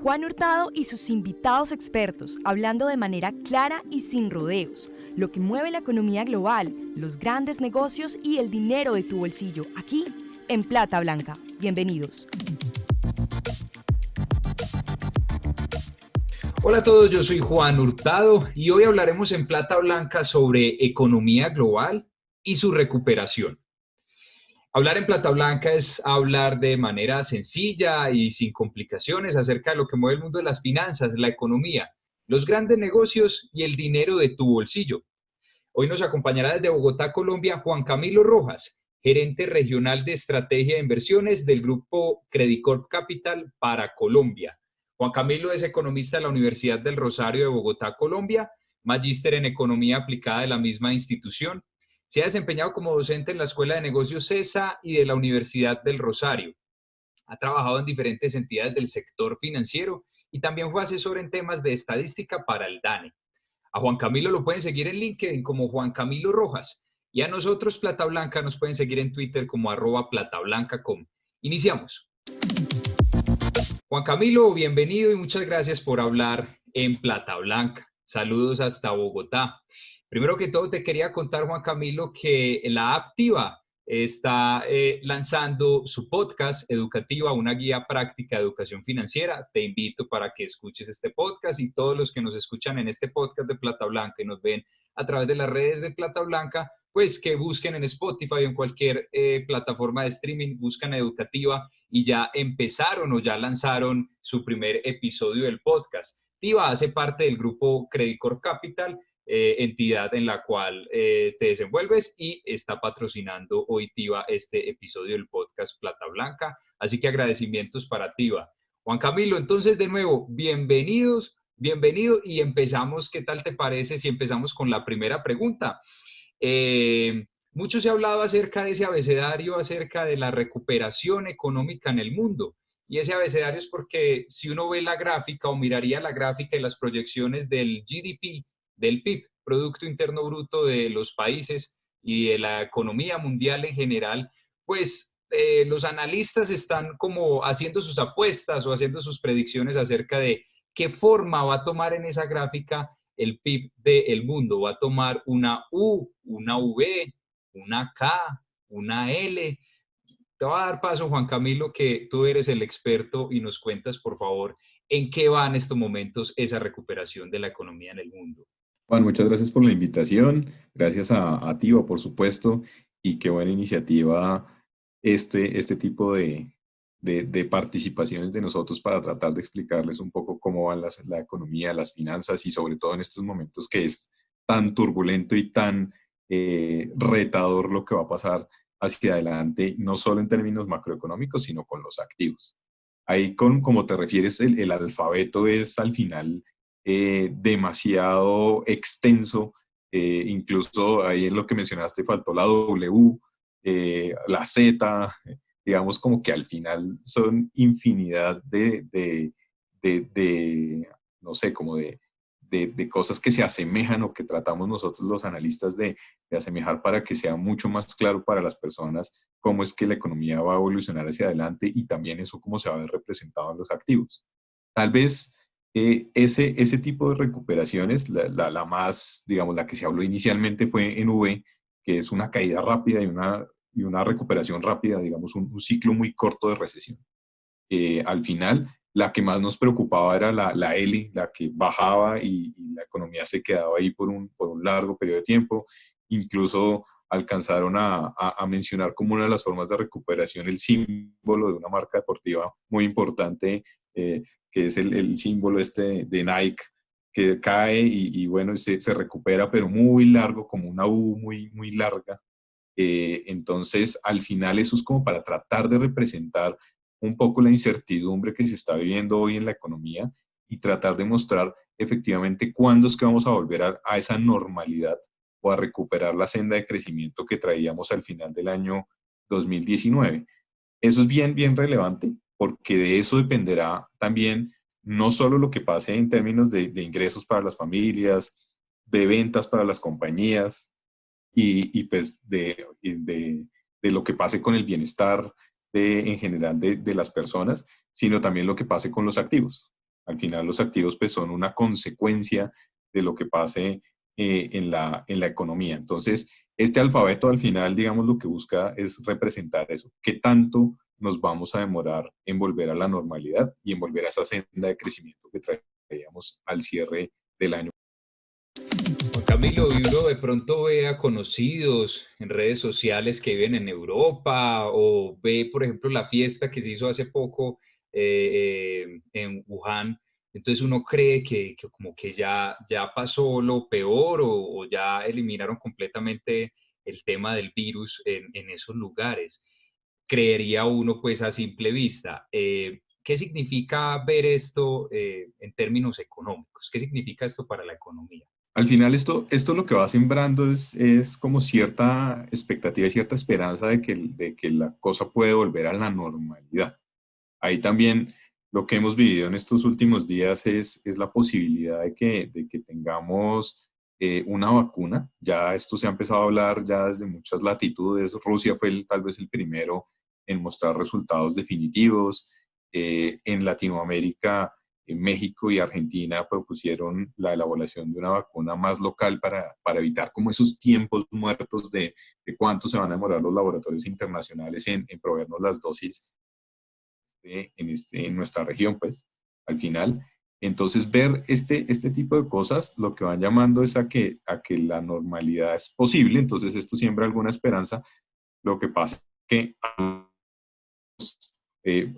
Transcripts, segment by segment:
Juan Hurtado y sus invitados expertos, hablando de manera clara y sin rodeos, lo que mueve la economía global, los grandes negocios y el dinero de tu bolsillo, aquí en Plata Blanca. Bienvenidos. Hola a todos, yo soy Juan Hurtado y hoy hablaremos en Plata Blanca sobre economía global y su recuperación. Hablar en Plata Blanca es hablar de manera sencilla y sin complicaciones acerca de lo que mueve el mundo de las finanzas, la economía, los grandes negocios y el dinero de tu bolsillo. Hoy nos acompañará desde Bogotá, Colombia, Juan Camilo Rojas, gerente regional de estrategia de inversiones del grupo Credicorp Capital para Colombia. Juan Camilo es economista de la Universidad del Rosario de Bogotá, Colombia, magíster en economía aplicada de la misma institución. Se ha desempeñado como docente en la Escuela de Negocios CESA y de la Universidad del Rosario. Ha trabajado en diferentes entidades del sector financiero y también fue asesor en temas de estadística para el DANE. A Juan Camilo lo pueden seguir en LinkedIn como Juan Camilo Rojas y a nosotros, Plata Blanca, nos pueden seguir en Twitter como @platablanca.com. Iniciamos. Juan Camilo, bienvenido y muchas gracias por hablar en Plata Blanca. Saludos hasta Bogotá. Primero que todo, te quería contar, Juan Camilo, que la Aptiva está lanzando su podcast educativa, una guía práctica de educación financiera. Te invito para que escuches este podcast y todos los que nos escuchan en este podcast de Plata Blanca y nos ven a través de las redes de Plata Blanca, pues que busquen en Spotify o en cualquier plataforma de streaming, buscan educativa y ya empezaron o ya lanzaron su primer episodio del podcast. TIVA hace parte del grupo Credicorp Capital, entidad en la cual te desenvuelves y está patrocinando hoy TIVA este episodio del podcast Plata Blanca. Así que agradecimientos para TIVA. Juan Camilo, entonces de nuevo, bienvenido y empezamos. ¿Qué tal te parece si empezamos con la primera pregunta? Mucho se ha hablado acerca de ese abecedario, acerca de la recuperación económica en el mundo. Y ese abecedario es porque si uno ve la gráfica o miraría la gráfica y las proyecciones del GDP, del PIB, Producto Interno Bruto de los países y de la economía mundial en general, pues los analistas están como haciendo sus apuestas o haciendo sus predicciones acerca de qué forma va a tomar en esa gráfica el PIB del mundo. Va a tomar una U, una V, una K, una L. Te voy a dar paso, Juan Camilo, que tú eres el experto y nos cuentas, por favor, en qué va en estos momentos esa recuperación de la economía en el mundo. Juan, muchas gracias por la invitación, gracias a Tivo, por supuesto, y qué buena iniciativa este tipo de participaciones de nosotros para tratar de explicarles un poco cómo va la economía, las finanzas y sobre todo en estos momentos que es tan turbulento y tan retador lo que va a pasar hacia adelante, no solo en términos macroeconómicos, sino con los activos. Ahí, como te refieres, el alfabeto es al final demasiado extenso, incluso ahí en lo que mencionaste faltó la W, la Z, digamos como que al final son infinidad no sé, como de cosas que se asemejan o que tratamos nosotros los analistas de asemejar para que sea mucho más claro para las personas cómo es que la economía va a evolucionar hacia adelante y también eso cómo se va a ver representado en los activos. Tal vez ese tipo de recuperaciones, la más, digamos, la que se habló inicialmente fue en V, que es una caída rápida y una recuperación rápida, digamos, un ciclo muy corto de recesión. Al final, la que más nos preocupaba era la L, la que bajaba y la economía se quedaba ahí por un largo periodo de tiempo. Incluso alcanzaron a mencionar como una de las formas de recuperación el símbolo de una marca deportiva muy importante, que es el símbolo este de Nike, que cae bueno, se recupera, pero muy largo, como una U muy larga. Entonces, al final eso es como para tratar de representar un poco la incertidumbre que se está viviendo hoy en la economía y tratar de mostrar efectivamente cuándo es que vamos a volver a esa normalidad o a recuperar la senda de crecimiento que traíamos al final del año 2019. Eso es bien relevante porque de eso dependerá también no solo lo que pase en términos de ingresos para las familias, de ventas para las compañías y pues de lo que pase con el bienestar en general de las personas, sino también lo que pase con los activos. Al final los activos pues son una consecuencia de lo que pase en la economía. Entonces, este alfabeto al final, digamos, lo que busca es representar eso. ¿Qué tanto nos vamos a demorar en volver a la normalidad y en volver a esa senda de crecimiento que traíamos al cierre del año? Juan Camilo, y uno de pronto ve a conocidos en redes sociales que viven en Europa o ve, por ejemplo, la fiesta que se hizo hace poco en Wuhan. Entonces uno cree que como que ya pasó lo peor o ya eliminaron completamente el tema del virus en esos lugares. Creería uno pues a simple vista. ¿Qué significa ver esto en términos económicos? ¿Qué significa esto para la economía? Al final esto lo que va sembrando es como cierta expectativa y cierta esperanza de que la cosa puede volver a la normalidad. Ahí también lo que hemos vivido en estos últimos días es la posibilidad de que tengamos una vacuna. Ya esto se ha empezado a hablar ya desde muchas latitudes. Rusia fue tal vez el primero en mostrar resultados definitivos. En Latinoamérica, en México y Argentina propusieron la elaboración de una vacuna más local para evitar como esos tiempos muertos de cuánto se van a demorar los laboratorios internacionales en proveernos las dosis en nuestra región, pues, al final. Entonces, ver este tipo de cosas, lo que van llamando es a que la normalidad es posible, entonces esto siembra alguna esperanza. Lo que pasa es que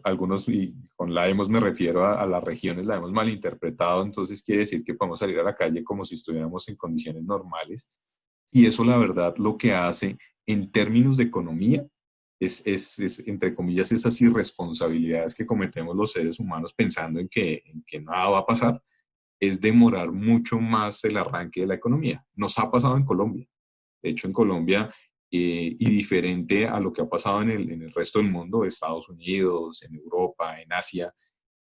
algunos, y con la hemos me refiero a las regiones, la hemos malinterpretado, entonces quiere decir que podemos salir a la calle como si estuviéramos en condiciones normales. Y eso, la verdad, lo que hace en términos de economía entre comillas, esas irresponsabilidades que cometemos los seres humanos pensando en que nada va a pasar, es demorar mucho más el arranque de la economía. Nos ha pasado en Colombia. De hecho, en Colombia, y diferente a lo que ha pasado en el resto del mundo, Estados Unidos, en Europa, en Asia,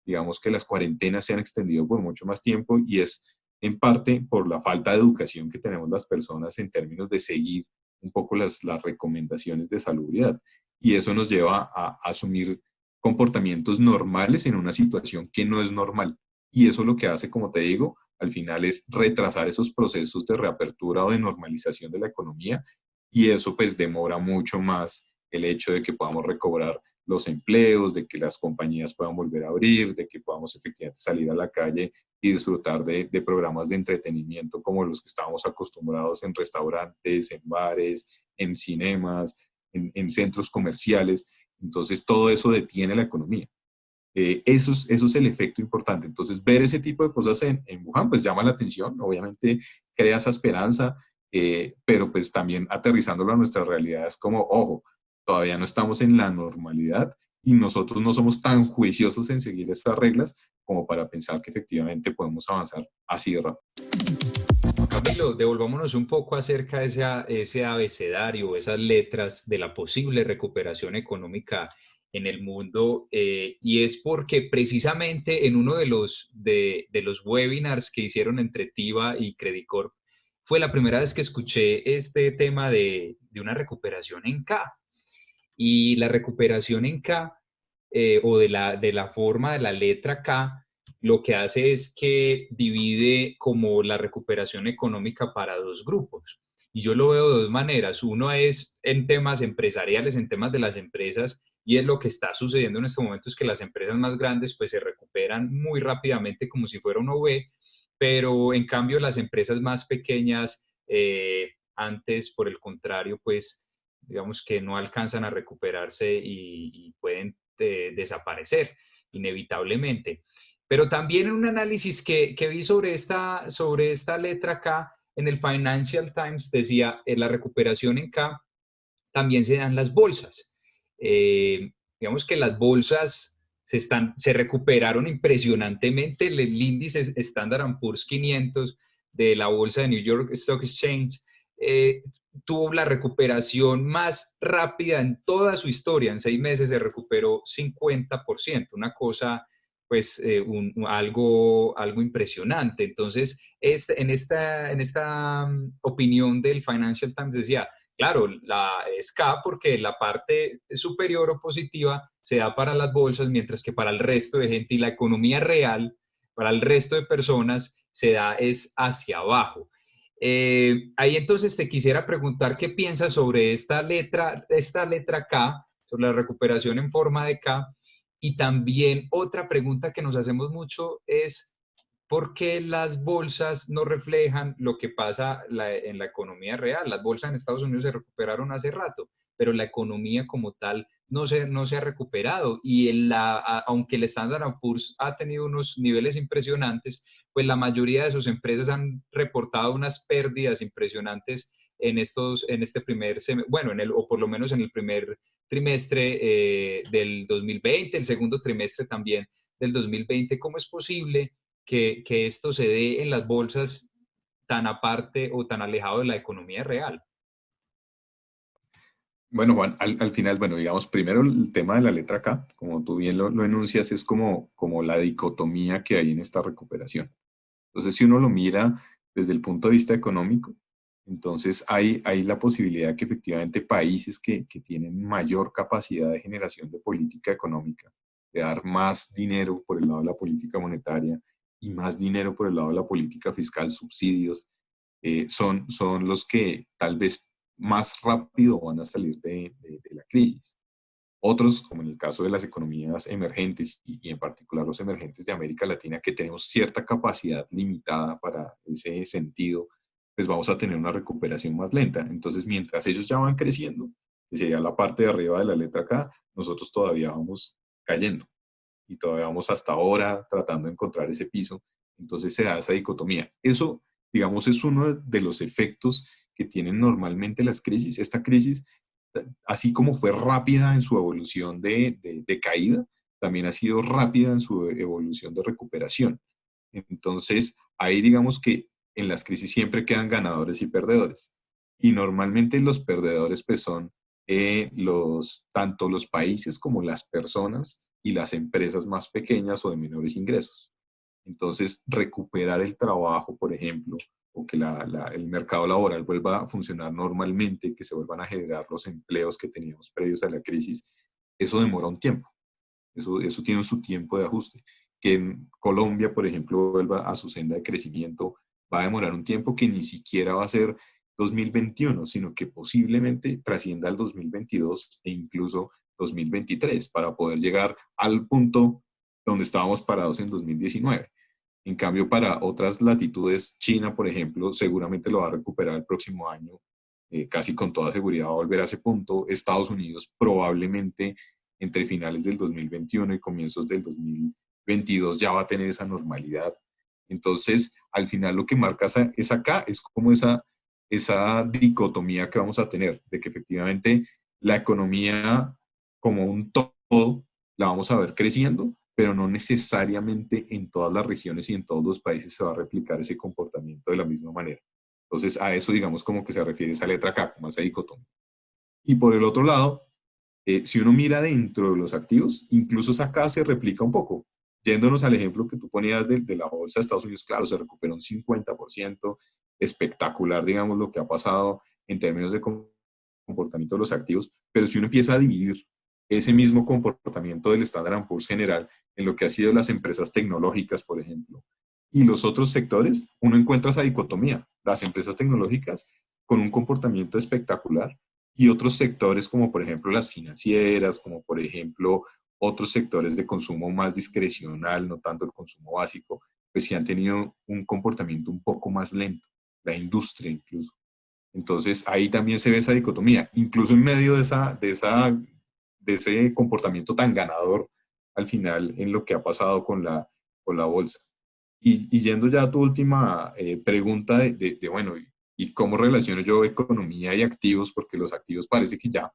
digamos que las cuarentenas se han extendido por mucho más tiempo y es en parte por la falta de educación que tenemos las personas en términos de seguir un poco las recomendaciones de salubridad. Y eso nos lleva a asumir comportamientos normales en una situación que no es normal. Y eso lo que hace, como te digo, al final es retrasar esos procesos de reapertura o de normalización de la economía y eso pues demora mucho más el hecho de que podamos recobrar los empleos, de que las compañías puedan volver a abrir, de que podamos efectivamente salir a la calle y disfrutar de programas de entretenimiento como los que estábamos acostumbrados en restaurantes, en bares, en cinemas, en centros comerciales. Entonces todo eso detiene la economía. Eso es el efecto importante. Entonces, ver ese tipo de cosas en Wuhan, pues llama la atención, obviamente crea esa esperanza, pero pues también aterrizándolo a nuestra realidad es como, ojo, todavía no estamos en la normalidad y nosotros no somos tan juiciosos en seguir estas reglas como para pensar que efectivamente podemos avanzar así de rápido. Camilo, devolvámonos un poco acerca de ese abecedario, esas letras de la posible recuperación económica en el mundo, y es porque precisamente en uno de los webinars que hicieron entre TIVA y Credicorp, fue la primera vez que escuché este tema de una recuperación en K. Y la recuperación en K, o de la forma de la letra K, lo que hace es que divide como la recuperación económica para dos grupos. Y yo lo veo de dos maneras. Uno es en temas empresariales, en temas de las empresas, y es lo que está sucediendo en este momento, es que las empresas más grandes pues se recuperan muy rápidamente como si fuera una V, pero en cambio las empresas más pequeñas, antes, por el contrario, pues digamos que no alcanzan a recuperarse y pueden desaparecer inevitablemente. Pero también en un análisis que vi sobre esta letra K en el Financial Times decía, en la recuperación en K también se dan las bolsas. Digamos que las bolsas se recuperaron impresionantemente. El índice Standard Poor's 500 de la bolsa de New York Stock Exchange tuvo la recuperación más rápida en toda su historia. En 6 meses se recuperó 50%, una cosa, pues, algo impresionante. Entonces, en esta opinión del Financial Times decía, claro, es K porque la parte superior o positiva se da para las bolsas, mientras que para el resto de gente y la economía real Para el resto de personas se da es hacia abajo. Ahí entonces te quisiera preguntar qué piensas sobre esta letra K, sobre la recuperación en forma de K. Y también otra pregunta que nos hacemos mucho es, ¿por qué las bolsas no reflejan lo que pasa en la economía real? Las bolsas en Estados Unidos se recuperaron hace rato, pero la economía como tal no se ha recuperado. Y aunque el Standard Poor's ha tenido unos niveles impresionantes, pues la mayoría de sus empresas han reportado unas pérdidas impresionantes en este primer semestre, bueno, o por lo menos en el primer trimestre del 2020, el segundo trimestre también del 2020. ¿Cómo es posible que esto se dé en las bolsas tan aparte o tan alejado de la economía real? Bueno, Juan, al final, bueno, digamos, primero el tema de la letra K, como tú bien lo enuncias, es como la dicotomía que hay en esta recuperación. Entonces, si uno lo mira desde el punto de vista económico, entonces hay la posibilidad que efectivamente países que tienen mayor capacidad de generación de política económica, de dar más dinero por el lado de la política monetaria y más dinero por el lado de la política fiscal, subsidios, son los que tal vez más rápido van a salir de la crisis. Otros, como en el caso de las economías emergentes y en particular los emergentes de América Latina, que tenemos cierta capacidad limitada para ese sentido, pues vamos a tener una recuperación más lenta. Entonces, mientras ellos ya van creciendo, que sería la parte de arriba de la letra K, nosotros todavía vamos cayendo y todavía vamos hasta ahora tratando de encontrar ese piso. Entonces se da esa dicotomía. Eso, digamos, es uno de los efectos que tienen normalmente las crisis. Esta crisis, así como fue rápida en su evolución de caída, también ha sido rápida en su evolución de recuperación. Entonces, ahí digamos que en las crisis siempre quedan ganadores y perdedores. Y normalmente los perdedores pues son tanto los países como las personas y las empresas más pequeñas o de menores ingresos. Entonces, recuperar el trabajo, por ejemplo, o que el mercado laboral vuelva a funcionar normalmente, que se vuelvan a generar los empleos que teníamos previos a la crisis, eso demora un tiempo. Eso tiene su tiempo de ajuste. Que en Colombia, por ejemplo, vuelva a su senda de crecimiento, va a demorar un tiempo que ni siquiera va a ser 2021, sino que posiblemente trascienda al 2022 e incluso 2023 para poder llegar al punto donde estábamos parados en 2019. En cambio, para otras latitudes, China, por ejemplo, seguramente lo va a recuperar el próximo año, casi con toda seguridad va a volver a ese punto. Estados Unidos probablemente entre finales del 2021 y comienzos del 2022 ya va a tener esa normalidad. Entonces, al final lo que marca es acá, es como esa dicotomía que vamos a tener, de que efectivamente la economía como un todo la vamos a ver creciendo, pero no necesariamente en todas las regiones y en todos los países se va a replicar ese comportamiento de la misma manera. Entonces, a eso digamos como que se refiere esa letra K, como esa dicotomía. Y por el otro lado, si uno mira dentro de los activos, incluso esa K se replica un poco. Yéndonos al ejemplo que tú ponías de la bolsa de Estados Unidos, claro, se recuperó un 50%, espectacular, digamos, lo que ha pasado en términos de comportamiento de los activos, pero si uno empieza a dividir ese mismo comportamiento del Standard Poor's general en lo que ha sido las empresas tecnológicas, por ejemplo, y los otros sectores, uno encuentra esa dicotomía. Las empresas tecnológicas con un comportamiento espectacular y otros sectores como por ejemplo las financieras, como por ejemplo otros sectores de consumo más discrecional, no tanto el consumo básico, pues sí han tenido un comportamiento un poco más lento, la industria incluso. Entonces ahí también se ve esa dicotomía, incluso en medio de ese comportamiento tan ganador al final en lo que ha pasado con la bolsa. Y yendo ya a tu última pregunta bueno, ¿y cómo relaciono yo economía y activos? Porque los activos parece que ya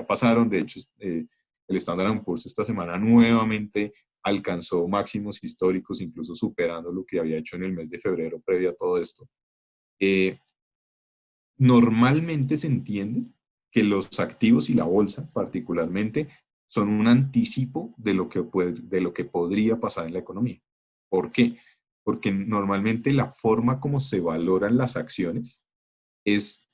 pasaron. De hecho, el Standard Poor's esta semana nuevamente alcanzó máximos históricos, incluso superando lo que había hecho en el mes de febrero previo a todo esto. Normalmente se entiende que los activos y la bolsa particularmente son un anticipo de lo que podría pasar en la economía. ¿Por qué? Porque normalmente la forma como se valoran las acciones es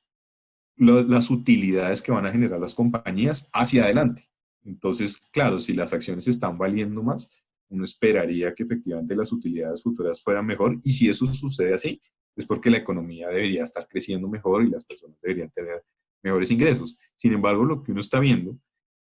las utilidades que van a generar las compañías hacia adelante. Entonces, claro, si las acciones están valiendo más, uno esperaría que efectivamente las utilidades futuras fueran mejor, y si eso sucede así, es porque la economía debería estar creciendo mejor y las personas deberían tener mejores ingresos. Sin embargo, lo que uno está viendo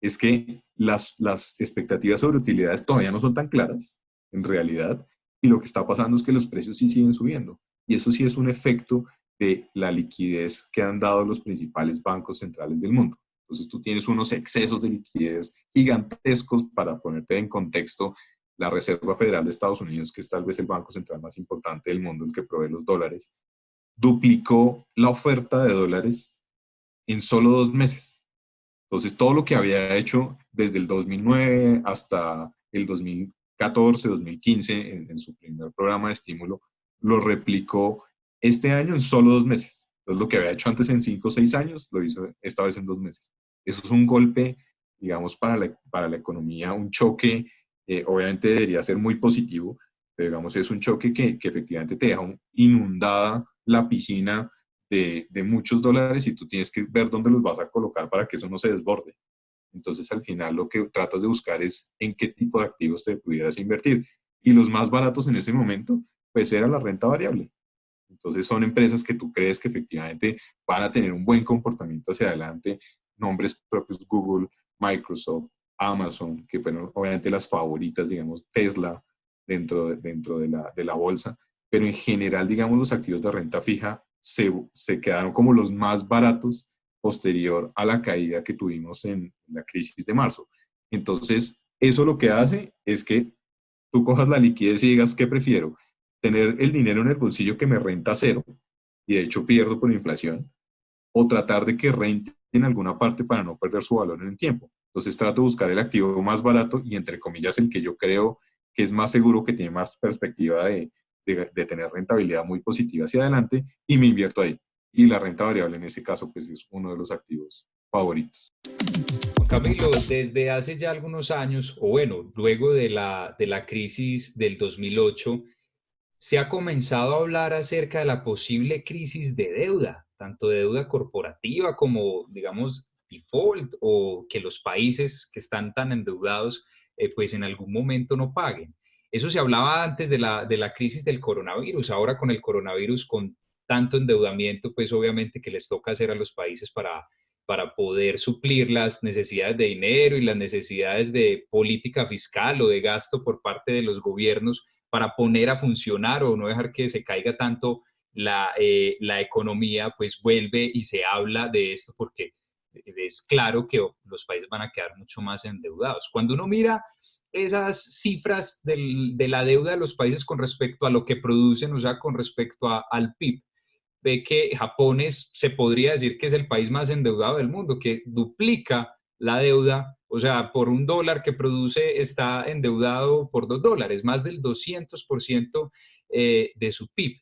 es que las expectativas sobre utilidades todavía no son tan claras, en realidad, y lo que está pasando es que los precios sí siguen subiendo. Y eso sí es un efecto de la liquidez que han dado los principales bancos centrales del mundo. Entonces tú tienes unos excesos de liquidez gigantescos. Para ponerte en contexto, la Reserva Federal de Estados Unidos, que es tal vez el banco central más importante del mundo, el que provee los dólares, duplicó la oferta de dólares en solo 2 meses. Entonces, todo lo que había hecho desde el 2009 hasta el 2014, 2015, en su primer programa de estímulo, lo replicó este año en solo 2 meses. Entonces, lo que había hecho antes en 5 o 6 años, lo hizo esta vez en 2 meses. Eso es un golpe, digamos, para la economía, un choque, obviamente debería ser muy positivo, pero digamos, es un choque que efectivamente te deja inundada la piscina de muchos dólares, y tú tienes que ver dónde los vas a colocar para que eso no se desborde. Entonces, al final, lo que tratas de buscar es en qué tipo de activos te pudieras invertir. Y los más baratos en ese momento, pues era la renta variable. Entonces, son empresas que tú crees que efectivamente van a tener un buen comportamiento hacia adelante. Nombres propios: Google, Microsoft, Amazon, que fueron obviamente las favoritas, digamos, Tesla, dentro de la bolsa. Pero en general, digamos, los activos de renta fija se quedaron como los más baratos posterior a la caída que tuvimos en la crisis de marzo. Entonces, eso lo que hace es que tú cojas la liquidez y digas: ¿qué prefiero? ¿Tener el dinero en el bolsillo que me renta cero, y de hecho pierdo por inflación, o tratar de que rente en alguna parte para no perder su valor en el tiempo? Entonces trato de buscar el activo más barato y, entre comillas, el que yo creo que es más seguro, que tiene más perspectiva de tener rentabilidad muy positiva hacia adelante, y me invierto ahí. Y la renta variable en ese caso pues es uno de los activos favoritos. Juan Camilo, desde hace ya algunos años, o bueno, luego de la crisis del 2008, se ha comenzado a hablar acerca de la posible crisis de deuda, tanto de deuda corporativa como, digamos, default, o que los países que están tan endeudados, pues en algún momento no paguen. Eso se hablaba antes de la crisis del coronavirus. Ahora, con el coronavirus, con tanto endeudamiento, pues obviamente que les toca hacer a los países para poder suplir las necesidades de dinero y las necesidades de política fiscal o de gasto por parte de los gobiernos, para poner a funcionar o no dejar que se caiga tanto la economía. Pues vuelve y se habla de esto, porque es claro que los países van a quedar mucho más endeudados. Cuando uno mira esas cifras de la deuda de los países con respecto a lo que producen, o sea, con respecto al PIB, ve que Japón se podría decir que es el país más endeudado del mundo, que duplica la deuda. O sea, por $1 que produce está endeudado por $2, más del 200% de su PIB.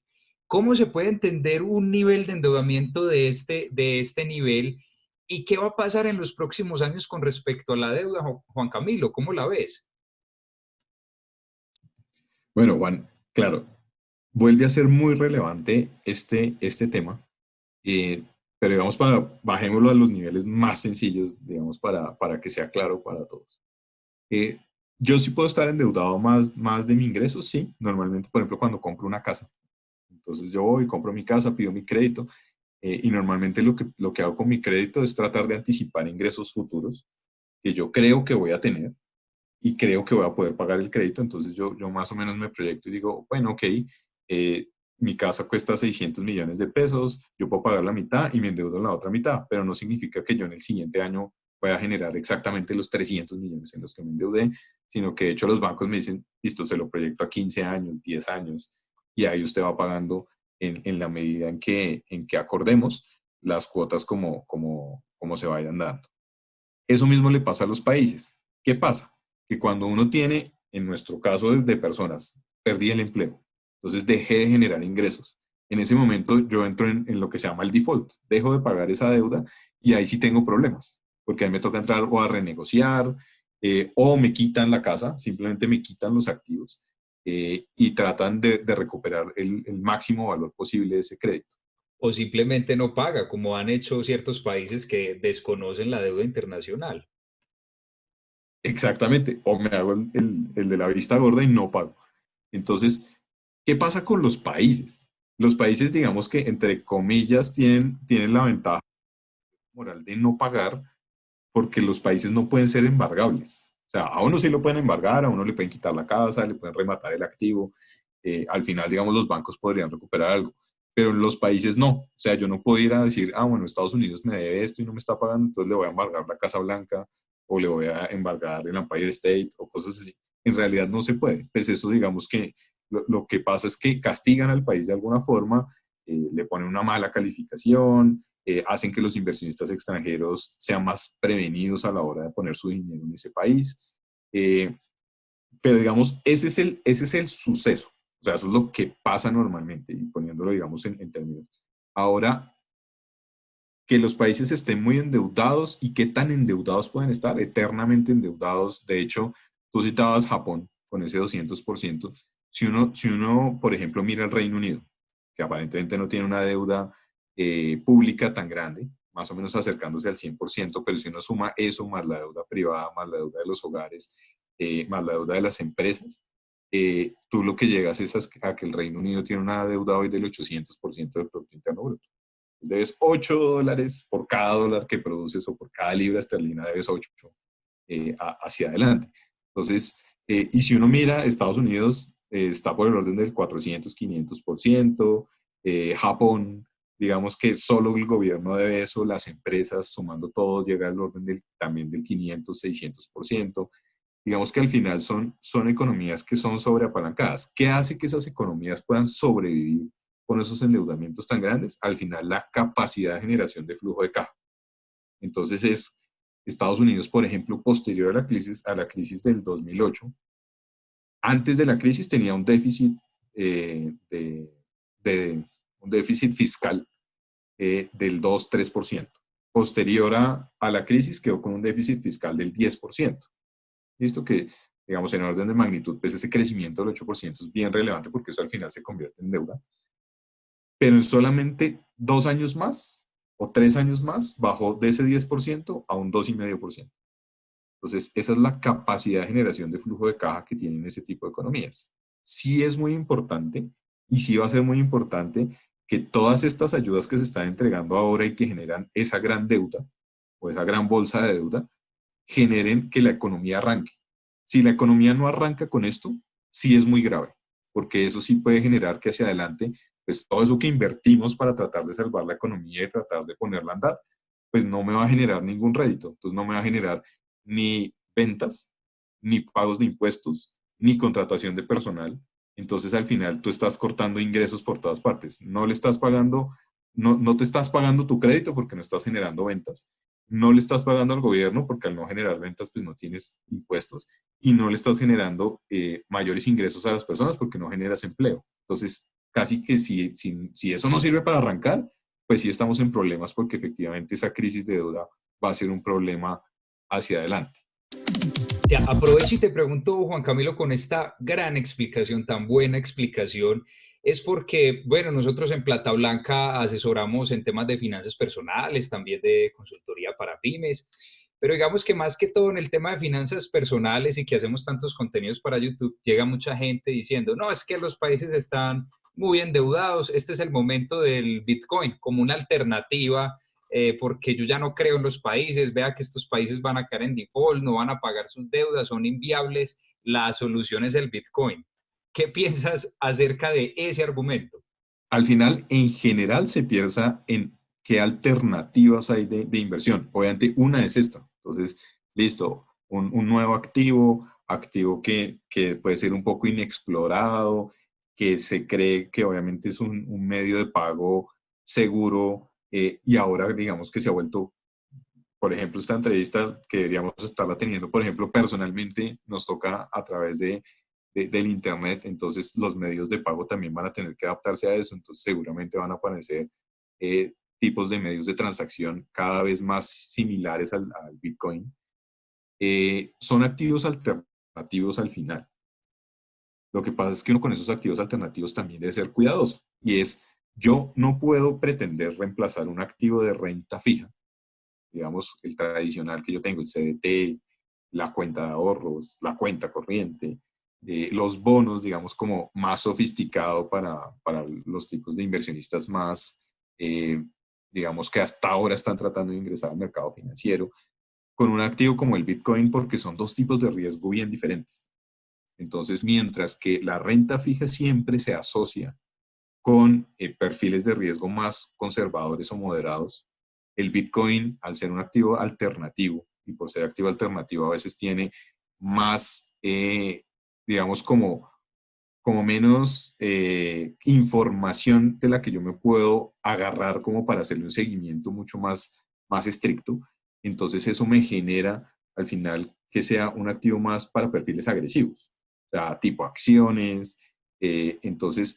¿Cómo se puede entender un nivel de endeudamiento de este nivel? ¿Y qué va a pasar en los próximos años con respecto a la deuda, Juan Camilo? ¿Cómo la ves? Bueno, Juan, claro, vuelve a ser muy relevante este tema, eh, pero digamos, bajémoslo a los niveles más sencillos, digamos, para que sea claro para todos. Eh, yo sí puedo estar endeudado más de mi ingreso, sí, normalmente, por ejemplo, cuando compro una casa. Entonces yo voy, compro mi casa, pido mi crédito, y normalmente lo que hago con mi crédito es tratar de anticipar ingresos futuros que yo creo que voy a tener y creo que voy a poder pagar el crédito. Entonces yo más o menos me proyecto y digo: bueno, ok, eh, mi casa cuesta 600 millones de pesos, yo puedo pagar la mitad y me endeudo en la otra mitad, pero no significa que yo en el siguiente año voy a generar exactamente los 300 millones en los que me endeudé, sino que de hecho los bancos me dicen: listo, se lo proyecto a 15 años, 10 años, y ahí usted va pagando en la medida en que acordemos las cuotas como se vayan dando. Eso mismo le pasa a los países. ¿Qué pasa? Que cuando uno tiene, en nuestro caso de personas, perdí el empleo, entonces dejé de generar ingresos. En ese momento yo entro en lo que se llama el default, dejo de pagar esa deuda, y ahí sí tengo problemas, porque ahí me toca entrar o a renegociar, o me quitan la casa, simplemente me quitan los activos, y tratan de recuperar el máximo valor posible de ese crédito. O simplemente no paga, como han hecho ciertos países que desconocen la deuda internacional. Exactamente, o me hago el de la vista gorda y no pago. Entonces, ¿qué pasa con los países? Los países, digamos que entre comillas, tienen la ventaja moral de no pagar porque los países no pueden ser embargables. O sea, a uno sí lo pueden embargar, a uno le pueden quitar la casa, le pueden rematar el activo. Al final, digamos, los bancos podrían recuperar algo, pero en los países no. O sea, yo no puedo ir a decir, ah, bueno, Estados Unidos me debe esto y no me está pagando, entonces le voy a embargar la Casa Blanca o le voy a embargar el Empire State o cosas así. En realidad no se puede. Pues eso, digamos que lo que pasa es que castigan al país de alguna forma, le ponen una mala calificación, hacen que los inversionistas extranjeros sean más prevenidos a la hora de poner su dinero en ese país. Eh, pero digamos, ese es el suceso. O sea, eso es lo que pasa normalmente, y poniéndolo, digamos, en términos. Ahora, que los países estén muy endeudados y qué tan endeudados pueden estar, eternamente endeudados. De hecho, tú citabas Japón con ese 200%. Si uno, por ejemplo, mira el Reino Unido, que aparentemente no tiene una deuda pública tan grande, más o menos acercándose al 100%, pero si uno suma eso más la deuda privada, más la deuda de los hogares, más la deuda de las empresas, tú lo que llegas es a que el Reino Unido tiene una deuda hoy del 800% del Producto Interno Bruto. Debes $8 por cada dólar que produces o por cada libra esterlina debes 8 hacia adelante. Entonces, y si uno mira, Estados Unidos está por el orden del 400-500%, Japón, digamos que solo el gobierno debe eso, las empresas, sumando todo, llega al orden también del 500-600%. Digamos que al final son economías que son sobreapalancadas. ¿Qué hace que esas economías puedan sobrevivir con esos endeudamientos tan grandes? Al final, la capacidad de generación de flujo de caja. Entonces, Estados Unidos, por ejemplo, posterior a la crisis del 2008, antes de la crisis tenía un déficit, un déficit fiscal del 2-3%. Posterior a la crisis quedó con un déficit fiscal del 10%. Listo que, digamos, en orden de magnitud, pues ese crecimiento del 8% es bien relevante porque eso al final se convierte en deuda. Pero en solamente 2 años más o 3 años más bajó de ese 10% a un 2,5%. Entonces, esa es la capacidad de generación de flujo de caja que tienen ese tipo de economías. Sí es muy importante y sí va a ser muy importante que todas estas ayudas que se están entregando ahora y que generan esa gran deuda o esa gran bolsa de deuda, generen que la economía arranque. Si la economía no arranca con esto, sí es muy grave, porque eso sí puede generar que hacia adelante, pues todo eso que invertimos para tratar de salvar la economía y tratar de ponerla a andar, pues no me va a generar ningún rédito. Entonces no me va a generar ni ventas, ni pagos de impuestos, ni contratación de personal. Entonces al final tú estás cortando ingresos por todas partes. No le estás pagando, no te estás pagando tu crédito porque no estás generando ventas. No le estás pagando al gobierno porque al no generar ventas pues no tienes impuestos y no le estás generando mayores ingresos a las personas porque no generas empleo. Entonces, casi que si eso no sirve para arrancar, pues sí estamos en problemas porque efectivamente esa crisis de deuda va a ser un problema hacia adelante. Te aprovecho y te pregunto, Juan Camilo, con esta gran explicación, tan buena explicación, es porque, bueno, nosotros en Plata Blanca asesoramos en temas de finanzas personales, también de consultoría para pymes, pero digamos que más que todo en el tema de finanzas personales y que hacemos tantos contenidos para YouTube, llega mucha gente diciendo, no, es que los países están muy endeudados, este es el momento del Bitcoin como una alternativa porque yo ya no creo en los países, vea que estos países van a caer en default, no van a pagar sus deudas, son inviables, la solución es el Bitcoin. ¿Qué piensas acerca de ese argumento? Al final, en general, se piensa en qué alternativas hay de inversión. Obviamente, una es esta. Entonces, listo, un nuevo activo que puede ser un poco inexplorado, que se cree que obviamente es un medio de pago seguro y ahora digamos que se ha vuelto, por ejemplo, esta entrevista que deberíamos estarla teniendo, por ejemplo, personalmente nos toca a través del Internet, entonces los medios de pago también van a tener que adaptarse a eso, entonces seguramente van a aparecer tipos de medios de transacción cada vez más similares al Bitcoin. Son activos alternativos al final. Lo que pasa es que uno con esos activos alternativos también debe ser cuidadoso y yo no puedo pretender reemplazar un activo de renta fija, digamos, el tradicional que yo tengo, el CDT, la cuenta de ahorros, la cuenta corriente, los bonos, digamos, como más sofisticado para los tipos de inversionistas más, digamos, que hasta ahora están tratando de ingresar al mercado financiero, con un activo como el Bitcoin, porque son dos tipos de riesgo bien diferentes. Entonces, mientras que la renta fija siempre se asocia con perfiles de riesgo más conservadores o moderados, el Bitcoin, al ser un activo alternativo, y por ser activo alternativo a veces tiene más, digamos, como menos información de la que yo me puedo agarrar como para hacerle un seguimiento mucho más estricto. Entonces eso me genera al final que sea un activo más para perfiles agresivos, o sea, tipo acciones. Entonces,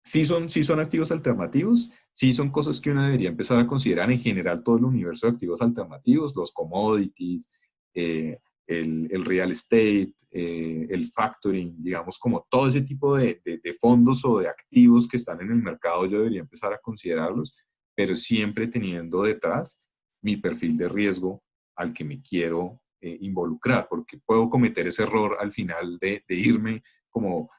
sí son activos alternativos, sí son cosas que uno debería empezar a considerar en general todo el universo de activos alternativos, los commodities, eh, el real estate, el factoring, digamos, como todo ese tipo de fondos o de activos que están en el mercado, yo debería empezar a considerarlos, pero siempre teniendo detrás mi perfil de riesgo al que me quiero involucrar, porque puedo cometer ese error al final de irme como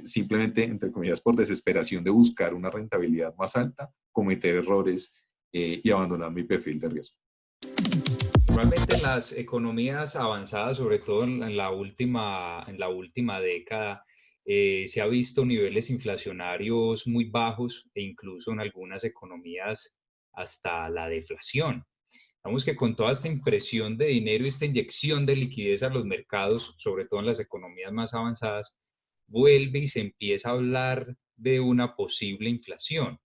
simplemente, entre comillas, por desesperación de buscar una rentabilidad más alta, cometer errores y abandonar mi perfil de riesgo. Igualmente en las economías avanzadas, sobre todo en la última década, se ha visto niveles inflacionarios muy bajos e incluso en algunas economías hasta la deflación. Vamos que con toda esta impresión de dinero y esta inyección de liquidez a los mercados, sobre todo en las economías más avanzadas, vuelve y se empieza a hablar de una posible inflación.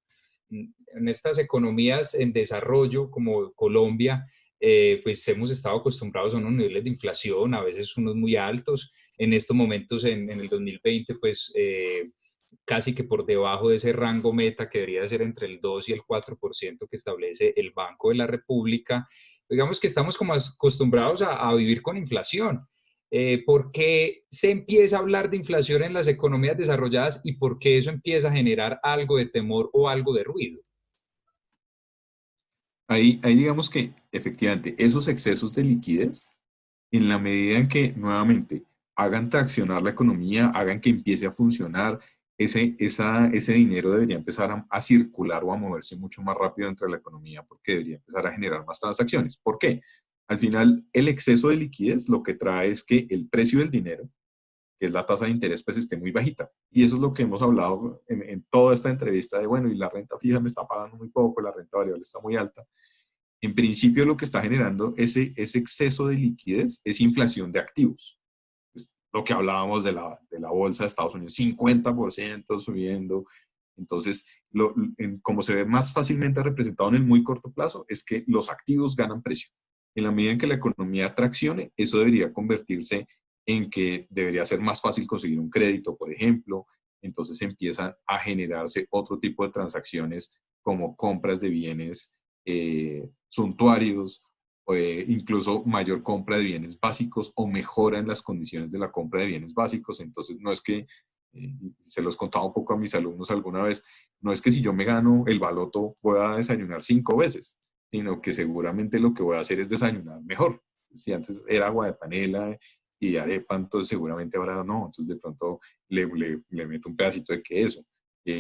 En estas economías en desarrollo como Colombia, pues hemos estado acostumbrados a unos niveles de inflación, a veces unos muy altos. En estos momentos, en el 2020, pues casi que por debajo de ese rango meta que debería ser entre el 2 y el 4% que establece el Banco de la República. Digamos que estamos como acostumbrados a vivir con inflación. ¿Por qué se empieza a hablar de inflación en las economías desarrolladas y por qué eso empieza a generar algo de temor o algo de ruido? Ahí digamos que efectivamente esos excesos de liquidez, en la medida en que nuevamente hagan traccionar la economía, hagan que empiece a funcionar, ese dinero debería empezar a circular o a moverse mucho más rápido entre la economía porque debería empezar a generar más transacciones. ¿Por qué? Al final, el exceso de liquidez lo que trae es que el precio del dinero, que es la tasa de interés, pues esté muy bajita. Y eso es lo que hemos hablado en toda esta entrevista de, bueno, y la renta fija me está pagando muy poco, la renta variable está muy alta. En principio, lo que está generando ese exceso de liquidez es inflación de activos. Es lo que hablábamos de la bolsa de Estados Unidos, 50% subiendo. Entonces, como se ve más fácilmente representado en el muy corto plazo, es que los activos ganan precio. En la medida en que la economía traccione, eso debería convertirse en que debería ser más fácil conseguir un crédito, por ejemplo. Entonces empiezan a generarse otro tipo de transacciones como compras de bienes suntuarios, incluso mayor compra de bienes básicos o mejora en las condiciones de la compra de bienes básicos. Entonces, no es que, se los contaba un poco a mis alumnos alguna vez, no es que si yo me gano el baloto pueda desayunar 5 veces, sino que seguramente lo que voy a hacer es desayunar mejor. Si antes era agua de panela y arepa, entonces seguramente ahora no. Entonces de pronto le meto un pedacito de queso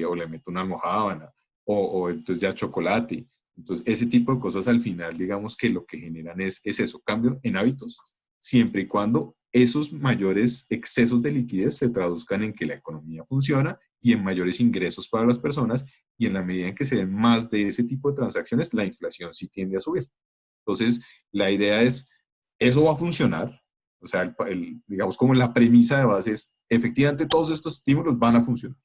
o le meto una almojábana o entonces ya chocolate. Entonces, ese tipo de cosas al final, digamos que lo que generan es eso, cambio en hábitos, siempre y cuando esos mayores excesos de liquidez se traduzcan en que la economía funciona y en mayores ingresos para las personas, y en la medida en que se den más de ese tipo de transacciones, la inflación sí tiende a subir. Entonces, la idea es, eso va a funcionar, o sea, digamos como la premisa de base es, efectivamente todos estos estímulos van a funcionar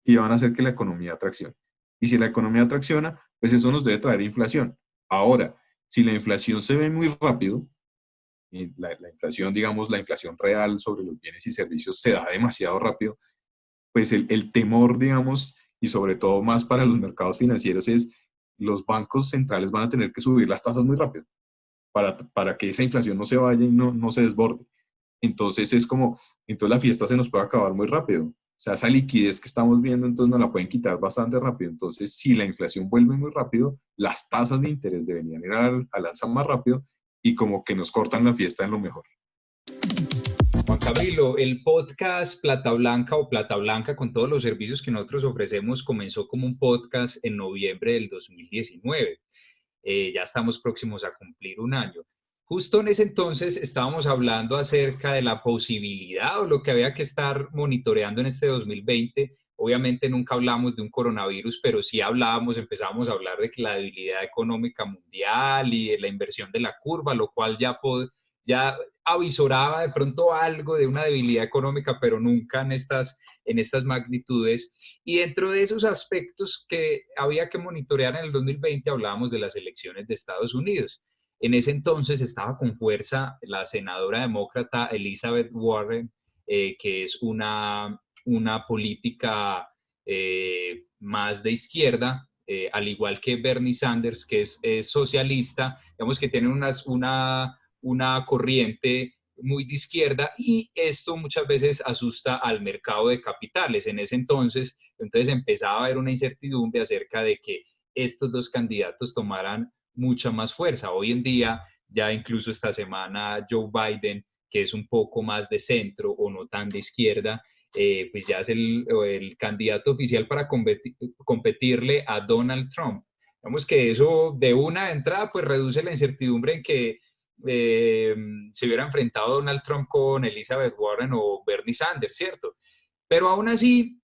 y van a hacer que la economía traccione. Y si la economía tracciona, pues eso nos debe traer inflación. Ahora, si la inflación se ve muy rápido, y la inflación, digamos, la inflación real sobre los bienes y servicios se da demasiado rápido, pues el temor, digamos, y sobre todo más para los mercados financieros es los bancos centrales van a tener que subir las tasas muy rápido para que esa inflación no se vaya y no se desborde. Entonces es como, entonces la fiesta se nos puede acabar muy rápido. O sea, esa liquidez que estamos viendo, entonces nos la pueden quitar bastante rápido. Entonces, si la inflación vuelve muy rápido, las tasas de interés deberían ir al alza más rápido y como que nos cortan la fiesta en lo mejor. Juan Camilo, el podcast Plata Blanca o Plata Blanca con todos los servicios que nosotros ofrecemos comenzó como un podcast en noviembre del 2019. Ya estamos próximos a cumplir un año. Justo en ese entonces estábamos hablando acerca de la posibilidad o lo que había que estar monitoreando en este 2020. Obviamente nunca hablamos de un coronavirus, pero sí empezamos a hablar de que la debilidad económica mundial y de la inversión de la curva, lo cual ya avisoraba de pronto algo de una debilidad económica, pero nunca en estas magnitudes. Y dentro de esos aspectos que había que monitorear en el 2020, hablábamos de las elecciones de Estados Unidos. En ese entonces estaba con fuerza la senadora demócrata Elizabeth Warren, que es una política más de izquierda, al igual que Bernie Sanders, que es socialista, digamos que tienen una corriente muy de izquierda, y esto muchas veces asusta al mercado de capitales. En ese entonces empezaba a haber una incertidumbre acerca de que estos dos candidatos tomaran mucha más fuerza. Hoy en día, ya incluso esta semana, Joe Biden, que es un poco más de centro o no tan de izquierda, pues ya es el candidato oficial para competirle a Donald Trump. Digamos que eso de una entrada pues reduce la incertidumbre en que se hubiera enfrentado Donald Trump con Elizabeth Warren o Bernie Sanders, ¿cierto? Pero aún así,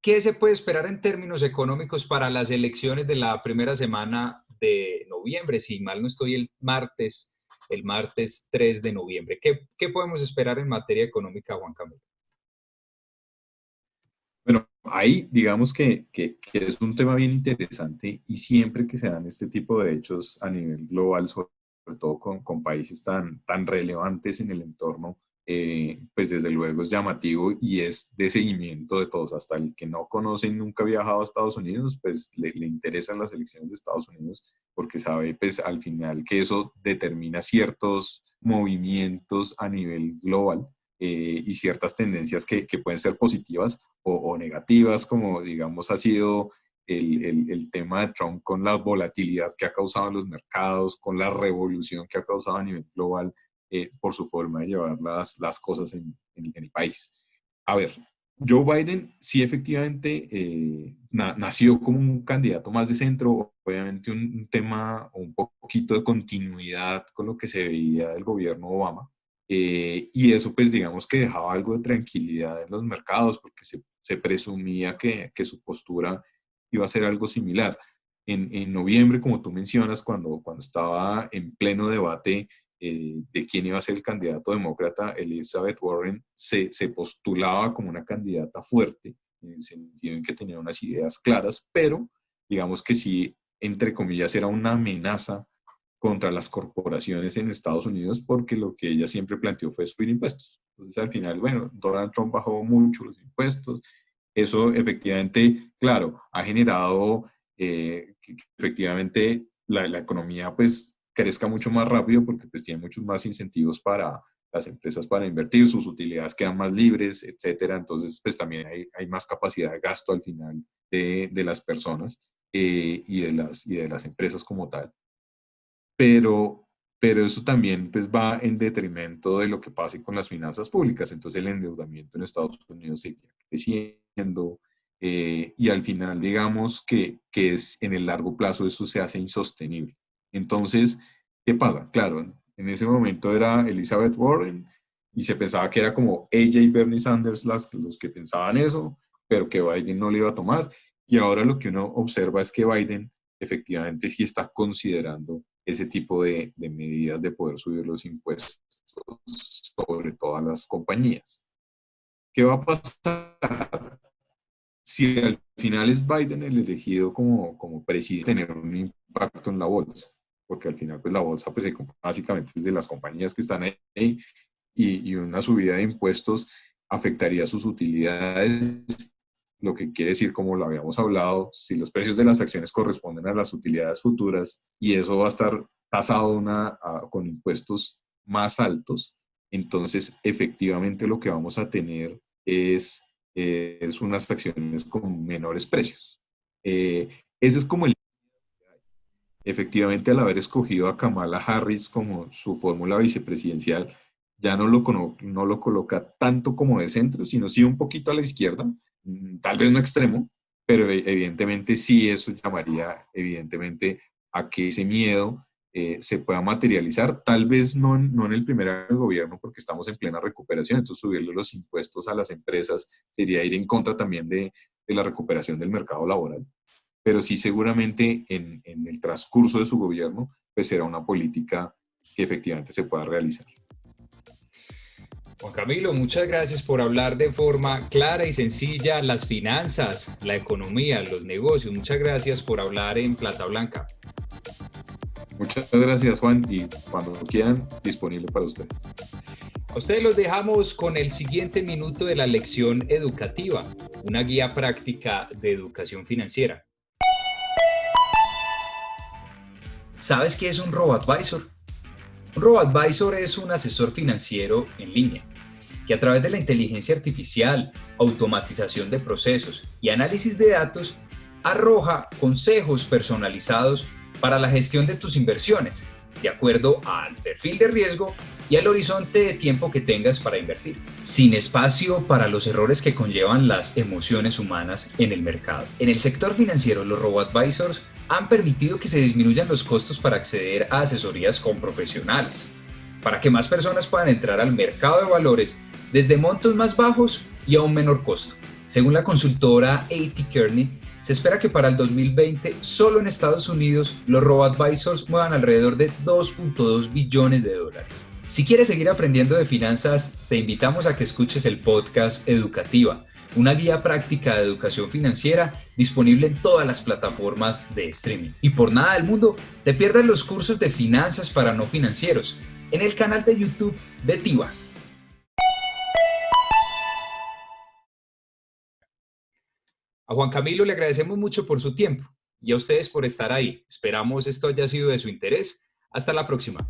¿qué se puede esperar en términos económicos para las elecciones de la primera semana de noviembre? Si mal no estoy, el martes 3 de noviembre. ¿Qué podemos esperar en materia económica, Juan Camilo? Bueno, ahí digamos que es un tema bien interesante, y siempre que se dan este tipo de hechos a nivel global, sobre todo con países tan relevantes en el entorno, pues desde luego es llamativo y es de seguimiento de todos. Hasta el que no conoce y nunca ha viajado a Estados Unidos, pues le interesan las elecciones de Estados Unidos, porque sabe pues al final que eso determina ciertos movimientos a nivel global, y ciertas tendencias que pueden ser positivas o negativas, como digamos ha sido el tema de Trump, con la volatilidad que ha causado en los mercados, con la revolución que ha causado a nivel global, por su forma de llevar las cosas en el país. A ver, Joe Biden sí efectivamente nació como un candidato más de centro, obviamente un tema, un poquito de continuidad con lo que se veía del gobierno Obama, y eso pues digamos que dejaba algo de tranquilidad en los mercados, porque se presumía que su postura iba a ser algo similar. En noviembre, como tú mencionas, cuando estaba en pleno debate de quién iba a ser el candidato demócrata, Elizabeth Warren se postulaba como una candidata fuerte, en el sentido en que tenía unas ideas claras, pero digamos que sí, entre comillas, era una amenaza contra las corporaciones en Estados Unidos, porque lo que ella siempre planteó fue subir impuestos. Entonces, al final, bueno, Donald Trump bajó mucho los impuestos. Eso efectivamente, claro, ha generado que efectivamente la economía pues crezca mucho más rápido, porque pues tiene muchos más incentivos para las empresas para invertir, sus utilidades quedan más libres, etcétera. Entonces, pues también hay más capacidad de gasto al final de las personas, y de las empresas como tal. pero, pero eso también pues va en detrimento de lo que pase con las finanzas públicas. Entonces el endeudamiento en Estados Unidos sigue creciendo, y al final digamos que en el largo plazo eso se hace insostenible. Entonces, ¿qué pasa? Claro, en ese momento era Elizabeth Warren y se pensaba que era como ella y Bernie Sanders los que pensaban eso, pero que Biden no le iba a tomar. Y ahora lo que uno observa es que Biden efectivamente sí está considerando ese tipo de medidas de poder subir los impuestos sobre todas las compañías. ¿Qué va a pasar si al final es Biden el elegido como presidente? Tener un impacto en la bolsa, porque al final pues la bolsa pues se compra básicamente desde las compañías que están ahí, y una subida de impuestos afectaría sus utilidades, lo que quiere decir, como lo habíamos hablado, si los precios de las acciones corresponden a las utilidades futuras y eso va a estar tasado con impuestos más altos, entonces efectivamente lo que vamos a tener es unas acciones con menores precios. Ese es como efectivamente, al haber escogido a Kamala Harris como su fórmula vicepresidencial, ya no lo coloca tanto como de centro, sino sí un poquito a la izquierda, tal vez no extremo, pero evidentemente sí eso llamaría evidentemente a que ese miedo se pueda materializar, tal vez no en el primer año del gobierno porque estamos en plena recuperación, entonces subirle los impuestos a las empresas sería ir en contra también de la recuperación del mercado laboral, pero sí seguramente en el transcurso de su gobierno pues será una política que efectivamente se pueda realizar. Juan Camilo, muchas gracias por hablar de forma clara y sencilla las finanzas, la economía, los negocios. Muchas gracias por hablar en Plata Blanca. Muchas gracias, Juan, y cuando quieran, disponible para ustedes. A ustedes los dejamos con el siguiente minuto de la lección educativa, una guía práctica de educación financiera. ¿Sabes qué es un robo-advisor? Un robo-advisor es un asesor financiero en línea que a través de la inteligencia artificial, automatización de procesos y análisis de datos arroja consejos personalizados para la gestión de tus inversiones, de acuerdo al perfil de riesgo y al horizonte de tiempo que tengas para invertir, sin espacio para los errores que conllevan las emociones humanas en el mercado. En el sector financiero, los robo-advisors han permitido que se disminuyan los costos para acceder a asesorías con profesionales, para que más personas puedan entrar al mercado de valores desde montos más bajos y a un menor costo. Según la consultora A.T. Kearney, se espera que para el 2020, solo en Estados Unidos, los robo-advisors muevan alrededor de 2.2 billones de dólares. Si quieres seguir aprendiendo de finanzas, te invitamos a que escuches el podcast Educativa, una guía práctica de educación financiera disponible en todas las plataformas de streaming. Y por nada del mundo, te pierdas los cursos de finanzas para no financieros en el canal de YouTube de TIVA. A Juan Camilo le agradecemos mucho por su tiempo y a ustedes por estar ahí. Esperamos esto haya sido de su interés. Hasta la próxima.